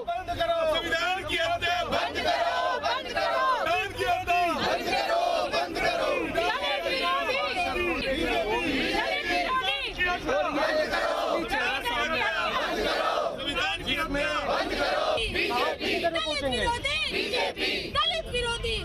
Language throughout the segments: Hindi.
बंद करो, संविधान की हत्या बंद करो, बंद करो, संविधान की हत्या बंद करो, बंद करो, दलित विरोधी, दलित विरोधी, संविधान की हत्या बंद करो, बीजेपी, दलित विरोधी, बीजेपी, दलित विरोधी,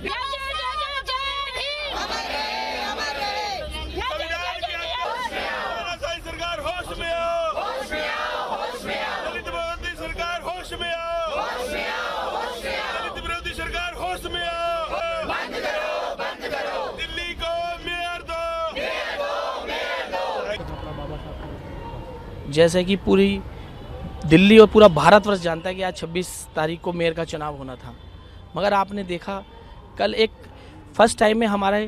सरकार होश में आओ, होश में आओ, होश में आओ, दलित विरोधी सरकार होश में आओ, होश में आओ, होश में आओ, दलित विरोधी सरकार होश में आओ, बंद करो, बंद करो, दिल्ली को मेयर दो, मेयर दो, मेयर दो। जैसे कि पूरी दिल्ली और पूरा भारतवर्ष जानता है कि आज 26 तारीख को मेयर का चुनाव होना था, मगर आपने देखा कल एक फर्स्ट टाइम में हमारा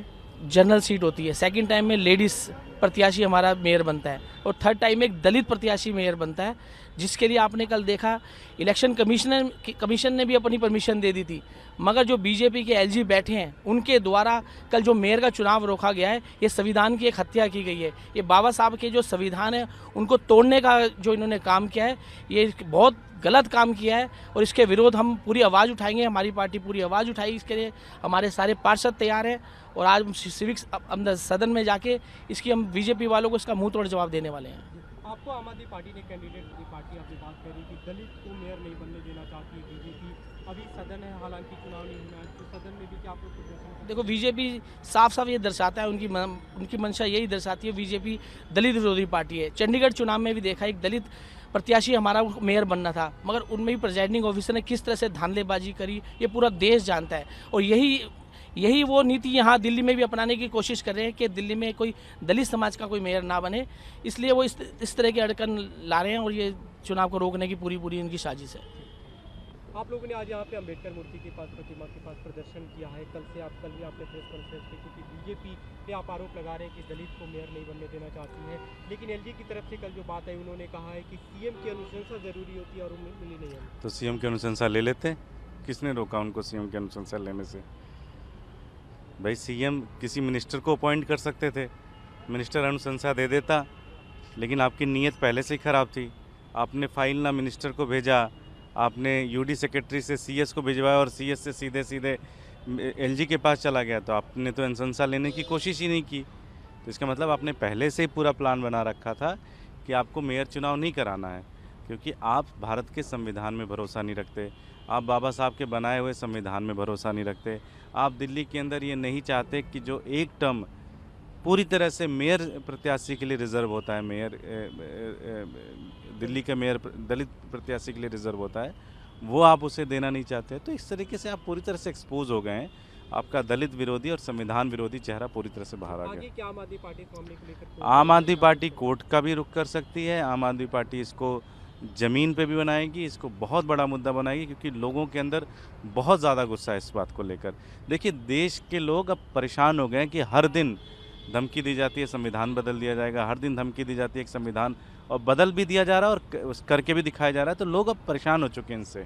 जनरल सीट होती है, सेकंड टाइम में लेडीज़ प्रत्याशी हमारा मेयर बनता है और थर्ड टाइम में एक दलित प्रत्याशी मेयर बनता है, जिसके लिए आपने कल देखा इलेक्शन कमीशन ने भी अपनी परमिशन दे दी थी, मगर जो बीजेपी के एलजी बैठे हैं उनके द्वारा कल जो मेयर का चुनाव रोका गया है, ये संविधान की एक हत्या की गई है। ये बाबा साहब के जो संविधान है उनको तोड़ने का जो इन्होंने काम किया है, ये बहुत गलत काम किया है और इसके विरोध हम पूरी आवाज़ उठाएंगे। हमारी पार्टी पूरी आवाज़ उठाएगी इसके लिए, हमारे सारे पार्षद तैयार हैं और आज हम सिविक्स अंदर सदन में जाके इसकी हम बीजेपी वालों को इसका मुंह तोड़ जवाब देने वाले हैं। आपको आम आदमी पार्टी ने कैंडिडेट की पार्टी आपसे बात करी कि दलित को मेयर नहीं बनने देना चाहती है बीजेपी, अभी सदन है, हालांकि चुनाव नहीं हुआ है, तो सदन में भी क्या आप लोग प्रदर्शन? देखो, बीजेपी साफ साफ ये दर्शाता है, उनकी मंशा यही दर्शाती है, बीजेपी दलित विरोधी पार्टी है। चंडीगढ़ चुनाव में भी देखा, एक दलित प्रत्याशी हमारा मेयर बनना था, मगर उनमें भी प्रेजाइडिंग ऑफिसर ने किस तरह से धांधलेबाजी करी ये पूरा देश जानता है और यही वो नीति यहाँ दिल्ली में भी अपनाने की कोशिश कर रहे हैं कि दिल्ली में कोई दलित समाज का कोई मेयर ना बने, इसलिए वो इस तरह के अड़कन ला रहे हैं और ये चुनाव को रोकने की पूरी इनकी साजिश है। आप लोगों ने आज यहाँ पे अंबेडकर मूर्ति के पास, प्रतिमा के पास प्रदर्शन किया है, कल भी आपने प्रेस कॉन्फ्रेंस की, क्योंकि बीजेपी पे आप आरोप लगा रहे हैं कि दलित को मेयर नहीं बनने देना चाहती है, लेकिन एलजी की तरफ से कल जो बात है उन्होंने कहा है कि सीएम की अनुशंसा जरूरी होती है और मिली नहीं है। तो सीएम की अनुशंसा ले लेते, किसने रोका उनको सीएम की अनुशंसा लेने से? भाई सीएम किसी मिनिस्टर को अपॉइंट कर सकते थे, मिनिस्टर अनुशंसा दे देता, लेकिन आपकी नीयत पहले से ही खराब थी। आपने फाइल ना मिनिस्टर को भेजा, आपने यूडी सेक्रेटरी से सीएस को भिजवाया और सीएस से सीधे एलजी के पास चला गया, तो आपने तो अनुशंसा लेने की कोशिश ही नहीं की। तो इसका मतलब आपने पहले से ही पूरा प्लान बना रखा था कि आपको मेयर चुनाव नहीं कराना है, क्योंकि आप भारत के संविधान में भरोसा नहीं रखते, आप बाबा साहब के बनाए हुए संविधान में भरोसा नहीं रखते। आप दिल्ली के अंदर ये नहीं चाहते कि जो एक टर्म पूरी तरह से मेयर प्रत्याशी के लिए रिजर्व होता है, मेयर दिल्ली का मेयर दलित प्रत्याशी के लिए रिजर्व होता है, वो आप उसे देना नहीं चाहते। तो इस तरीके से आप पूरी तरह से एक्सपोज हो गए हैं, आपका दलित विरोधी और संविधान विरोधी चेहरा पूरी तरह से बाहर आ गया। आगे क्या आम आदमी पार्टी इस मामले को लेकर? आम आदमी पार्टी कोर्ट का भी रुख कर सकती है, आम आदमी पार्टी इसको ज़मीन पे भी बनाएगी, इसको बहुत बड़ा मुद्दा बनाएगी, क्योंकि लोगों के अंदर बहुत ज़्यादा गुस्सा है इस बात को लेकर। देखिए, देश के लोग अब परेशान हो गए हैं कि हर दिन धमकी दी जाती है संविधान बदल दिया जाएगा, हर दिन धमकी दी जाती है एक संविधान, और बदल भी दिया जा रहा है और करके भी दिखाया जा रहा है, तो लोग अब परेशान हो चुके हैं इनसे।